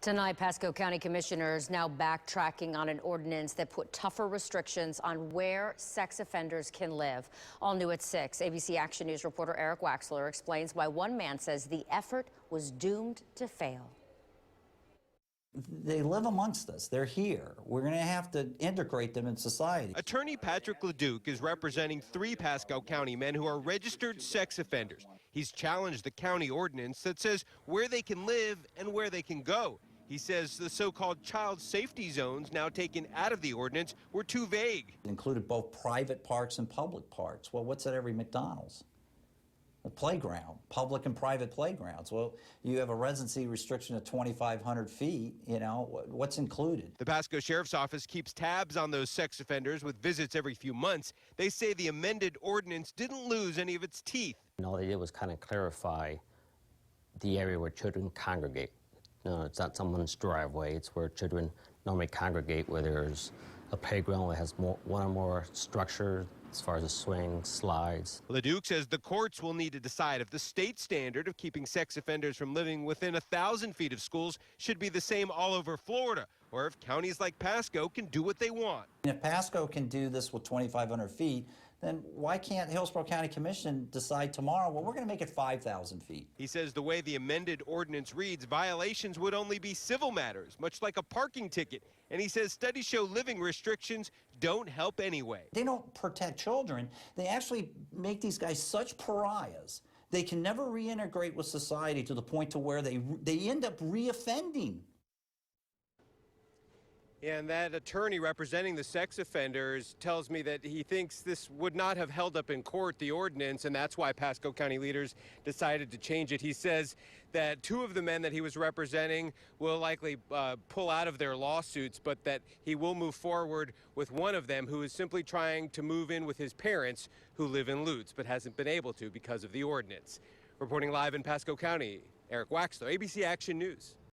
Tonight, Pasco County commissioners now backtracking on an ordinance that put tougher restrictions on where sex offenders can live. All new at 6. ABC Action News reporter Eric Waxler explains why one man says the effort was doomed to fail. They live amongst us. They're here. We're going to have to integrate them in society. Attorney Patrick LeDuc is representing 3 Pasco County men who are registered sex offenders. He's challenged the county ordinance that says where they can live and where they can go. He says the so-called child safety zones now taken out of the ordinance were too vague. It included both private parks and public parks. Well, what's at every McDonald's? A playground, public and private playgrounds. Well, you have a residency restriction of 2,500 feet, you know, what's included? The Pasco Sheriff's Office keeps tabs on those sex offenders with visits every few months. They say the amended ordinance didn't lose any of its teeth. And all they did was kind of clarify the area where children congregate. No, it's not someone's driveway. It's where children normally congregate, where there's a playground that has one or more structures as far as a swing, slides. LeDuc says the courts will need to decide if the state standard of keeping sex offenders from living within 1,000 feet of schools should be the same all over Florida, or if counties like Pasco can do what they want. If Pasco can do this with 2,500 feet, then why can't Hillsborough County Commission decide tomorrow, well, we're going to make it 5,000 feet? He says the way the amended ordinance reads, violations would only be civil matters, much like a parking ticket. And he says studies show living restrictions don't help anyway. They don't protect children. They actually make these guys such pariahs. They can never reintegrate with society to the point to where they end up reoffending. And that attorney representing the sex offenders tells me that he thinks this would not have held up in court, the ordinance, and that's why Pasco County leaders decided to change it. He says that 2 of the men that he was representing will likely pull out of their lawsuits, but that he will move forward with one of them who is simply trying to move in with his parents who live in Lutz, but hasn't been able to because of the ordinance. Reporting live in Pasco County, Eric Waxler, ABC Action News.